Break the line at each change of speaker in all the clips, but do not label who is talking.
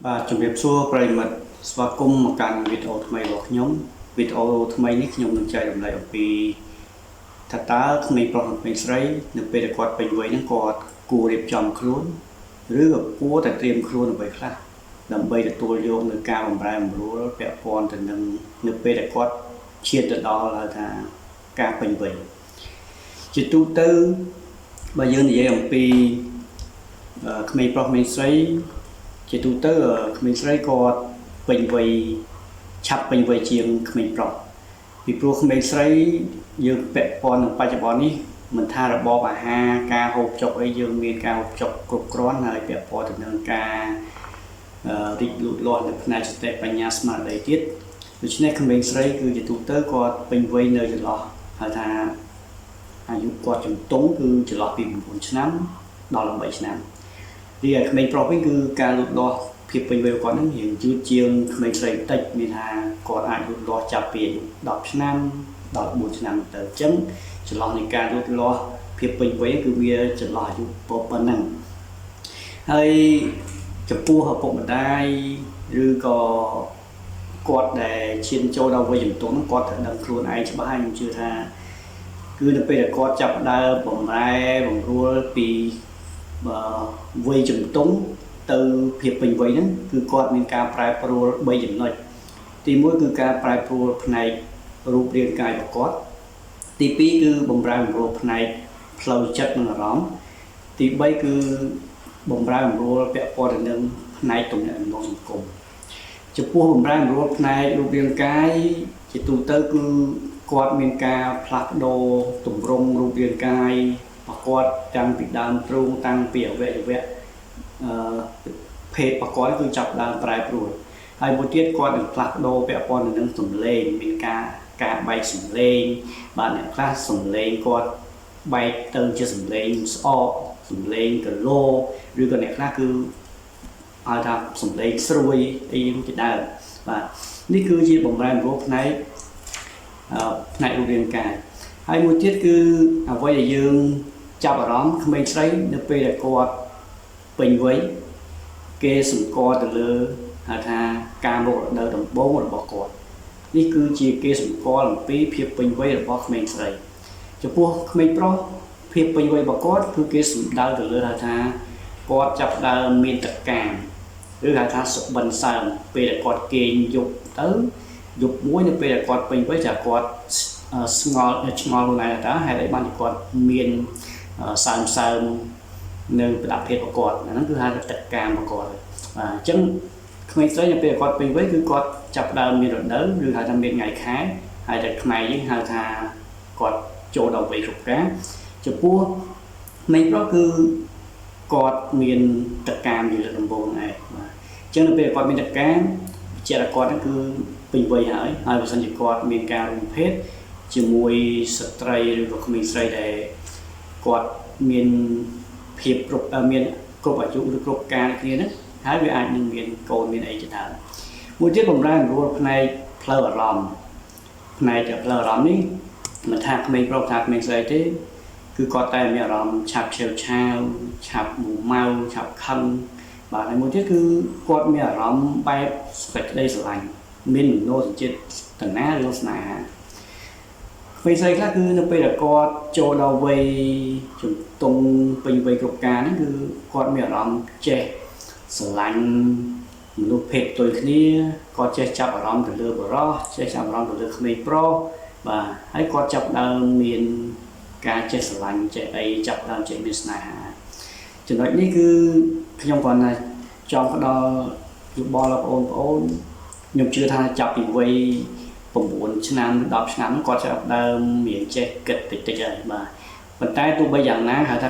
បាទជំរាបសួរប្រិមិត្តស្វាគមន៍មកកាន់វីដេអូថ្មីរបស់ខ្ញុំវីដេអូថ្មីនេះខ្ញុំនឹងចែករំលែកអំពីថាតើក្មេងប្រុសនិងក្មេងស្រីនៅពេលដែលគាត់ពេញវ័យហ្នឹងគាត់គួររៀបចំខ្លួនឬក៏គួរតែត្រៀមខ្លួនអ្វីខ្លះដើម្បីទទួលយកនូវការបម្រែបម្រួលពាក់ព័ន្ធទៅនឹងនៅពេលដែលគាត់ឈានទៅដល់ហៅថាការពេញវ័យជាទូទៅបើយើងនិយាយអំពីក្មេងប្រុសក្មេងស្រីជាទូទៅក្មេងស្រីគាត់ពេញវ័យឆាប់ពេញវ័យជាងក្មេងប្រុសពីព្រោះក្មេងស្រីយើងពាក់ព័ន្ធនឹងបច្ចុប្បន្ននេះមិនថារបបអាហារការហូបចុកអីយើងមានការហូបចុកគ្រប់គ្រាន់ហើយពាក់ព័ន្ធទៅនឹងការរីកលូតលាស់នៅផ្នែកសតិបញ្ញាស្មារតីទៀតដូច្នេះក្មេងស្រីគឺជាទូទៅគាត់ពេញវ័យនៅចន្លោះហៅថាអាយុគាត់ជំទង់គឺចន្លោះពី9ឆ្នាំដល់8ឆ្នាំរីឯក្មេងប្រុសវិញគឺការលូតលាស់ភាពពេញវ័យគាត់ហ្នឹងរៀងយឺតជាងក្មេងស្រីបន្តិចមានថាគាត់អាចលូតលាស់ចាប់ពីអាយុ10ឆ្នាំដល់4ឆ្នាំទៅអញ្ចឹងចន្លោះនៃការលូតលាស់ភាពពេញវ័យគឺវាចន្លោះអាយុប៉ុណ្ណឹងហើយចំពោះឪពុកម្ដាយឬក៏គាត់ដែលឈានចូលដល់វ័យជំទង់ហ្នឹងគាត់ត្រូវដឹងខ្លួនឯងច្បាស់ហើយខ្ញុំជឿថាគឺនៅពេលដែលគាត់ចាប់ដើមបំរែបំរួលពីវ័យជំទង់ទៅភាពពេញវ័យហ្នឹងគឺគាត់មានការប្រែប្រួល3ចំណុចទី1គឺការប្រែប្រួលផ្នែករូបរាងកាយរបស់គាត់ទី2គឺបំរែបំរួលផ្នែកផ្លូវចិត្តនិងអារម្មណ៍ទី3គឺបំរែបំរួលពាក់ព័ន្ធទៅនឹងផ្នែកទំនាក់ទំនងសង្គមចំពោះបំរែបំរួលផ្នែករូបរាងកាយជាទូទៅគឺគាត់មានការផ្លាស់ប្ដូរទម្រង់រូបរាងកាយរបស់គាត់តាំងពីដើមទ្រូងតាំងពីអវយវៈភេទរបស់គាត់គឺចាប់ដើមប្រែប្រួលហើយមួយទៀតគាត់នឹងផ្លាស់ប្ដូរពាក់ព័ន្ធនឹងសំឡេងមានការបែកសំឡេងបាទអ្នកខ្លះសំឡេងគាត់បែកទៅជាសំឡេងស្អកសំឡេងកឡូឬក៏អ្នកខ្លះគឺហៅថាសំឡេងស្រួយអីជាដើមបាទនេះគឺជាបំរែបំរួលផ្នែករូបរាងកាយហើយមួយទៀតគឺអ្វីដែលយើងចាប់អារម្មណ៍ក្មេងស្រីនៅពេលដែលគាត់ពេញវ័យគេសម្គាល់ទៅលើហៅថាការមករដូវដំបូងរបស់គាត់នេះគឺជាគេសម្គាល់អំពីភាពពេញវ័យរបស់ក្មេងស្រីចំពោះក្មេងប្រុសភាពពេញវ័យរបស់គាត់គឺគេសំដៅទៅលើហៅថាគាត់ចាប់ដើមមានតកាឬហៅថាសុបិនសើមពេលដែលគាត់គេងយប់ទៅយប់មួយនៅពេលដែលគាត់ពេញវ័យចាគាត់ឆ្ងល់ខ្លួនឯងថាហេតុអីបានជាគាត់មានសើមនៅប្រដាប់ភេទរបស់គាត់អាហ្នឹងគឺហៅថាតការបស់គាត់បាទអញ្ចឹងក្មេងស្រីនៅពេលគាត់ពេញវ័យគឺគាត់ចាប់ដើមមានរដូវឬហៅថាមានថ្ងៃខែហើយតែខ្មែរយើងហៅថាគាត់ចូលដល់វ័យគ្រប់ការចំពោះក្មេងប្រុសគឺគាត់មានតកាជាលើកដំបូងឯងបាទអញ្ចឹងនៅពេលគាត់មានតកាជារគាត់ហ្នឹងគឺពេញវ័យហើយបើសិនជាគាត់មានការរួមភេទជាមួយស្ត្រីឬក៏ក្មេងស្រីដែលគាត់មានភាពមានគ្រប់អាយុឬគ្រប់ការគ្នាហ្នឹងហើយវាអាចនឹងមានកូនមានអីជាដើមមួយទៀតបំរែបំរួលផ្នែកផ្លូវអារម្មណ៍ផ្នែកផ្លូវអារម្មណ៍នេះមិនថាក្មេងប្រុសថាក្មេងស្រីទេគឺគាត់តែមានអារម្មណ៍ឆាប់ឆេវឆាវឆាប់ម៉ៅឆាប់ខឹងបាទហើយមួយទៀតគឺគាត់មានអារម្មណ៍បែបសេចក្តីស្រឡាញ់មានមនោសញ្ចេតនាឬស្នេហាក្មេងស្រីខ្លះគឺនៅពេលដែលគាត់ចូលដល់វ័យជំទង់ពេញវ័យគ្រប់ការហ្នឹងគឺគាត់មានអារម្មណ៍ចេះស្រឡាញ់មនុស្សភេទផ្ទុយគ្នាគាត់ចេះចាប់អារម្មណ៍ទៅលើបុរសចេះចាប់អារម្មណ៍ទៅលើក្មេងប្រុសបាទហើយគាត់ចាប់ដើមមានការចេះស្រឡាញ់ចេះអីចាប់ដើមចេះមានស្នេហាចំណុចនេះគឺខ្ញុំគាត់ថាចង់ផ្ដល់យោបល់ដល់បងប្អូនខ្ញុំជឿថាចាប់ពីវ័យ9ឆ្នាំ10ឆ្នាំគាត់ចាប់ដើមមានចេះគិតតិចតិចហើយបាទប៉ុន្តែទោះបីយ៉ាងណាហៅថា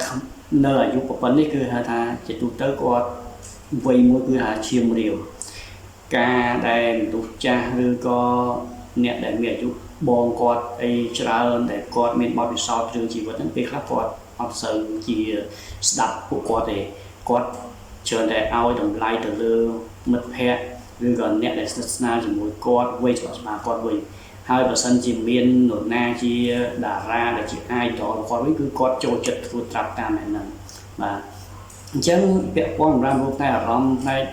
នៅអាយុប៉ុណ្ណេះគឺហៅថាជាទូទៅគាត់វ័យមួយគឺហៅឈាមរាវការដែលមនុស្សចាស់ឬក៏អ្នកដែលមានអាយុបងគាត់អីច្រើនដែលគាត់មានបទពិសោធន៍រឿងជីវិតហ្នឹងពេលខ្លះគាត់អត់សូវជាស្ដាប់ពួកគាត់ទេគាត់ច្រើនតែឲ្យតម្លៃទៅលើមិត្តភ័ក្តិឬក៏អ្នកដែលស្និទ្ធស្នាលជាមួយគាត់វ័យច្បាស់ៗគាត់វិញហើយបើសិនជាមាននរណាជាតារាដែលជាអាយដលគាត់វិញគឺគាត់ចូលចិត្តធ្វើត្រាប់តាមអ្នកហ្នឹងបាទអញ្ចឹងពាក់ព័ន្ធសម្រាប់រូបតែអារម្មណ៍ផ្នែក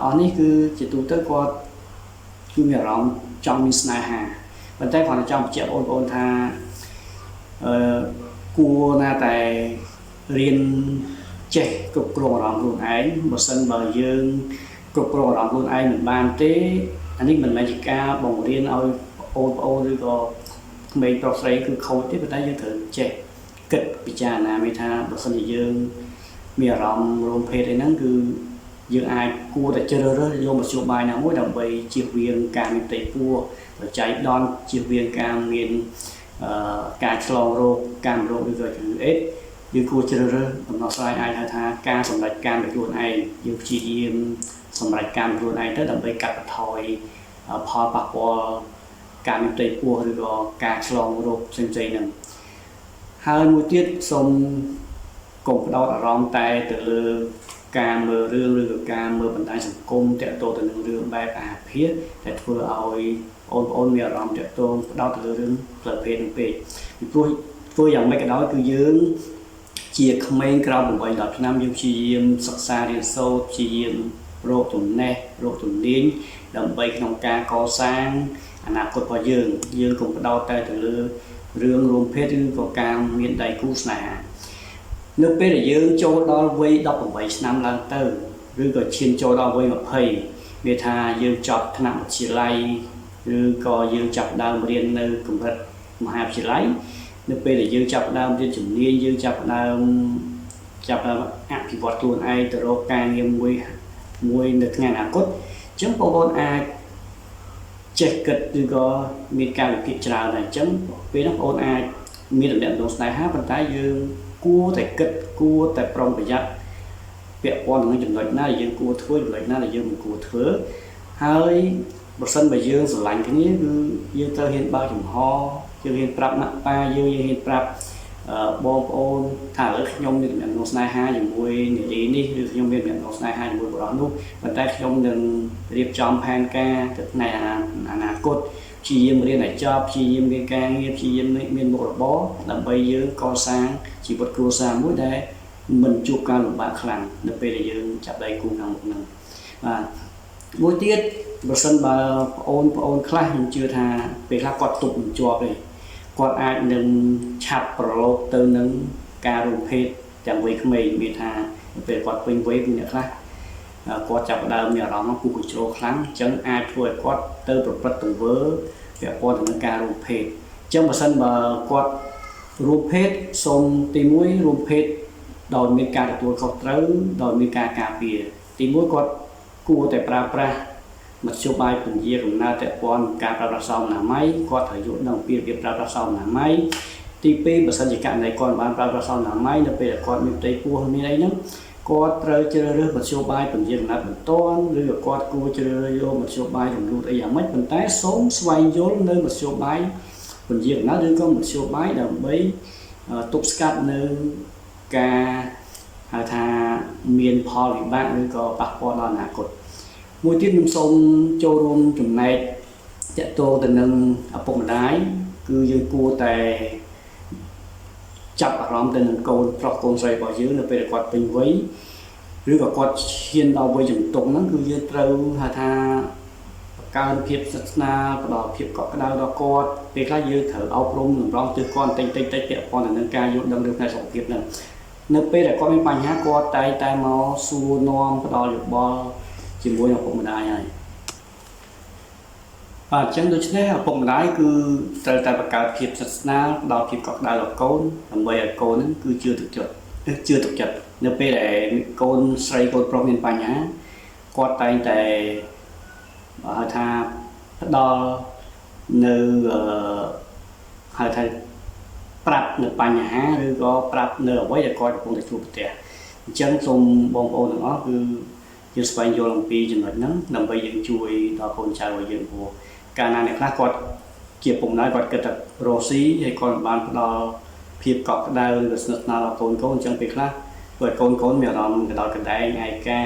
អស់នេះគឺជាទូទៅគាត់គឺមានអារម្មណ៍ចង់មានស្នេហាប៉ុន្តែគាត់ចង់បញ្ជាក់បងប្អូនថាគួរណាតែរៀនចេះគ្រប់គ្រងអារម្មណ៍ខ្លួនឯងបើសិនបើយើងគ្រប់គ្រងអារម្មណ៍ខ្លួនឯងមិនបានទេអានេះមិនមែនជាការបង្រៀនឲ្យបងប្អូនឬក៏ក្មេងប្រុសស្រីគឺខូចទេប៉ុន្តែយើងត្រូវចេះគិតពិចារណាមានថាបើសិនជាយើងមានអារម្មណ៍រួមភេទអីហ្នឹងគឺយើងអាចគួរតែជ្រើសរើសយកមធ្យោបាយណាមួយដើម្បីជៀសវាងការមានផ្ទៃពោះបច្ច័យដន់ជៀសវាងការមានការឆ្លងរោគការរោគឬក៏ជំងឺអេដយើងគួរជ្រើសរើសដំណោះស្រាយអាចហៅថាការសម្រេចការដោយខ្លួនឯងយើងព្យាយាមសម្រេចការខ្លួនឯងទៅដើម្បីកាត់បន្ថយផលប៉ះពាល់ការមានផ្ទៃពោះឬក៏ការឆ្លងរោគផ្សេងៗហ្នឹងហើយមួយទៀតសូមកុំផ្ដោតអារម្មណ៍តែទៅលើការមើលរឿងឬក៏ការមើលបណ្ដាញសង្គមតាក់ទងទៅនឹងរឿងបែបអាភិបដែលធ្វើឲ្យបងប្អូនមានអារម្មណ៍តាក់ទងផ្ដោតទៅលើរឿងផ្លូវភេទនឹងពេកពីព្រោះធ្វើយ៉ាងម៉េចក៏ដោយគឺយើងជាក្មេងក្រោម8-10ឆ្នាំយើងព្យាយាមសិក្សារៀនសូត្រព្យាយាមរកចំណេះរកជំនាញដើម្បីក្នុងការកសាងអនាគតរបស់យើងកុំផ្ដោតតែទៅលើរឿងរួមភេទឬក៏ការមានដៃគូស្នេហានៅពេលដែលយើងចូលដល់វ័យ18ឆ្នាំឡើងទៅឬក៏ឈានចូលដល់វ័យ20វាថាយើងចប់ថ្នាក់វិទ្យាល័យឬក៏យើងចាប់ដើមរៀននៅកម្រិតមហាវិទ្យាល័យនៅពេលដែលយើងចាប់ដើមរៀនជំនាញយើងចាប់ដើមអភិវឌ្ឍខ្លួនឯងទៅរកការងារមួយនៅថ្ងៃអនាគតអញ្ចឹងបងប្អូនអាចចេះគិតឬក៏មានការវិភាគច្រើនដែរអញ្ចឹងពេលនោះបងប្អូនអាចមានដំណាក់ដំណងស្នេហាប៉ុន្តែយើងគួរតែគិតគួរតែប្រុងប្រយ័ត្នពាក់ព័ន្ធនឹងចំណុចណាដែលយើងគួរធ្វើចំណុចណាដែលយើងមិនគួរធ្វើហើយបើសិនបើយើងស្រឡាញ់គ្នាគឺយើងត្រូវហ៊ានបើកចំហយើងហ៊ានប្រាប់ម៉ាក់ប៉ាយើងហ៊ានប្រាប់បងប្អូនថាឥឡូវខ្ញុំមានដំណងស្នេហាជាមួយនារីនេះឬខ្ញុំមានដំណងស្នេហាជាមួយបុរសនោះប៉ុន្តែខ្ញុំនឹងរៀបចំផែនការទៅថ្ងៃអនាគតព្យាយាមរៀនឲ្យចប់ព្យាយាមមានការងារព្យាយាមមានមុខរបរដើម្បីយើងកសាងជីវិតគ្រួសារមួយដែលមិនជួបការលំបាកខ្លាំងនៅពេលដែលយើងចាប់ដៃគូខាងមុខហ្នឹងបាទមួយទៀតបើសិនបើបងប្អូនខ្លះខ្ញុំជឿថាពេលខ្លះគាត់ទប់មិនជាប់ទេគាត់អាចនឹងឆាប់ប្រឡូកទៅនឹងការរួមភេទទាំងវ័យក្មេងមានថាពេលគាត់ពេញវ័យគឺអ្នកខ្លះគាត់ចាប់ផ្ដើមមានអារម្មណ៍ពុះកញ្ជ្រោលខ្លាំងអញ្ចឹងអាចធ្វើឲ្យគាត់ទៅប្រព្រឹត្តទង្វើពាក់ព័ន្ធនឹងការរួមភេទអញ្ចឹងបើសិនបើគាត់រួមភេទសូមទី1រួមភេទដោយមានការទទួលខុសត្រូវដោយមានការការពារទី1គាត់គួរតែប្រើប្រាស់មធ្យោបាយពន្យាកំណើតពាក់ព័ន្ធការប្រើប្រាស់សមអនាម័យគាត់ត្រូវយល់ដឹងពីរបៀបប្រើប្រាស់សមអនាម័យទី2បើសិនជាករណីគាត់បានប្រើប្រាស់សមអនាម័យនៅពេលដែលគាត់មានផ្ទៃពោះមានអីហ្នឹងគាត់ត្រូវជ្រើសរើសមធ្យោបាយពន្យាកំណើតបន្ទាន់ឬក៏គាត់គួរជ្រើសរើសយកមធ្យោបាយរំលូតអីយ៉ាងម៉េចប៉ុន្តែសូមស្វែងយល់នៅមធ្យោបាយពន្យាកំណើតឬក៏មធ្យោបាយដើម្បីទប់ស្កាត់នៅការហៅថាមានផលវិបាកឬក៏ប៉ះពាល់ដល់អនាគតមួយទៀតខ្ញុំសូមចូលរួមចំណែកតាក់ទងទៅនឹងឪពុកម្ដាយគឺយើងគួរតែចាប់អារម្មណ៍ទៅនឹងកូនប្រុសកូនស្រីរបស់យើងនៅពេលដែលគាត់ពេញវ័យឬក៏គាត់ឈានដល់វ័យជំទង់ហ្នឹងគឺយើងត្រូវហៅថាបង្កើនភាពស្និទ្ធស្នាលផ្ដល់ភាពកក់ក្ដៅដល់គាត់ពេលខ្លះយើងត្រូវអប់រំតម្រង់ទិសគាត់តិចពាក់ព័ន្ធទៅនឹងការយល់ដឹងរឿងផ្នែកសុខភាពហ្នឹងនៅពេលដែលគាត់មានបញ្ហាគាត់តែងតែមកសួរនាំផ្ដល់យោបល់ជាមួយឪពុកម្ដាយហើយបាទអញ្ចឹងដូច្នេះឪពុកម្ដាយគឺត្រូវតែបង្កើតភាពស្និទ្ធស្នាលផ្ដល់ភាពកក់ក្ដៅដល់កូនដើម្បីឲ្យកូនហ្នឹងគឺជឿទុកចិត្តនៅពេលដែលកូនស្រីកូនប្រុសមានបញ្ហាគាត់តែងតែហៅថាផ្ដល់នៅហៅថាប្រាប់នៅបញ្ហាឬក៏ប្រាប់នៅអ្វីដែលគាត់កំពុងតែជួបប្រទះអញ្ចឹងសូមបងប្អូនទាំងអស់គឺយើងស្វែងយល់អំពីចំណុចហ្នឹងដើម្បីយើងជួយដល់កូនចៅរបស់យើងព្រោះកាលណាអ្នកខ្លះគាត់ជាពុកម្ដាយគាត់គិតថារស់ស៊ីហើយគាត់បានផ្ដល់ភាពកក់ក្ដៅឬក៏ស្និទ្ធស្នាលដល់កូនអញ្ចឹងពេលខ្លះបើកូនមានអារម្មណ៍កដោតកដែងឯកា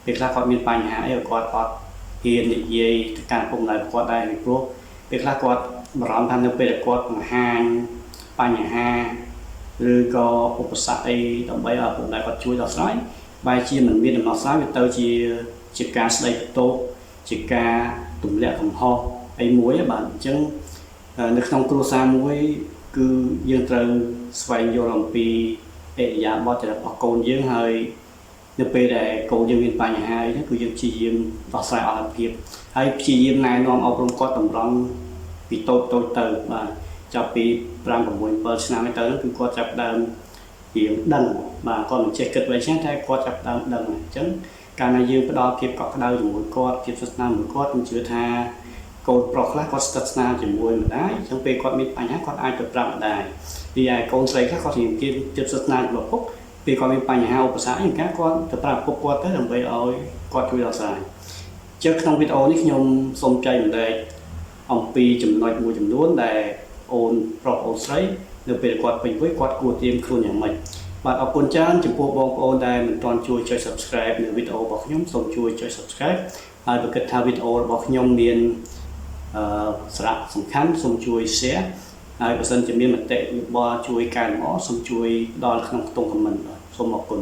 ពេលខ្លះគាត់មានបញ្ហាអីគាត់អត់ហ៊ាននិយាយទៅកាន់ពុកម្ដាយគាត់ដែរពីព្រោះពេលខ្លះគាត់បារម្ភថានៅពេលដែលគាត់បង្ហាញបញ្ហាឬក៏ឧបសគ្គអីដើម្បីឲ្យពុកម្ដាយគាត់ជួយដោះស្រាយបែរជាមិនមានដំណោះស្រាយវាទៅជា ជាការស្ដីបន្ទោសជាការទម្លាក់កំហុសអីមួយបាទអញ្ចឹងនៅក្នុងគ្រួសារមួយគឺយើងត្រូវស្វែងយល់អំពីអិរិយាបថរបស់កូនយើងហើយនៅពេលដែលកូនយើងមានបញ្ហាអីហ្នឹងគឺយើងព្យាយាមដោះស្រាយអត្ថភាពហើយព្យាយាមណែនាំអប់រំគាត់តម្រង់ពីតូចទៅបាទចាប់ពី5 6 7ឆ្នាំទៅគឺគាត់ចាប់ដើមរៀងដឹងបាទគាត់មិនចេះគិតវិញចឹងតែគាត់ចាប់ដើមដឹងអញ្ចឹងកាលណាយើងផ្ដល់ភាពកក់ក្ដៅជាមួយគាត់ភាពស្និទ្ធស្នាលជាមួយគាត់ខ្ញុំជឿថាកូនប្រុសខ្លះគាត់ស្និទ្ធស្នាលជាមួយម្ដាយអញ្ចឹងពេលគាត់មានបញ្ហាគាត់អាចទៅប្រាប់ម្ដាយពីឯកូនស្រីខ្លះគាត់រៀងភាពស្និទ្ធស្នាលជាមួយឪពុកពេលគាត់មានបញ្ហាឧបសគ្គអីគាត់ទៅប្រាប់ឪពុកគាត់ទៅដើម្បីឲ្យគាត់ជួយដោះស្រាយចឹងក្នុងវីដេអូនេះខ្ញុំសូមចែកម្លែកអំពីចំណុចមួយចំនួនដែលអូនប្រុសអូនស្រីនៅពេលគាត់ពេញវ័យគាត់គួរត្រៀមខ្លួនយ៉ាងម៉េចបាទអរគុណច្រើនចំពោះបងប្អូនដែលមិនទាន់ជួយចុច Subscribe នៅវីដេអូរបស់ខ្ញុំសូមជួយចុច Subscribe ហើយបើគិតថាវីដេអូរបស់ខ្ញុំមានសារៈសំខាន់សូមជួយ Share ហើយបើសិនជាមានមតិយោបល់ជួយកែលម្អសូមជួយផ្ដល់ក្នុងខ្ទង់ Comment បាទសូមអរគុណ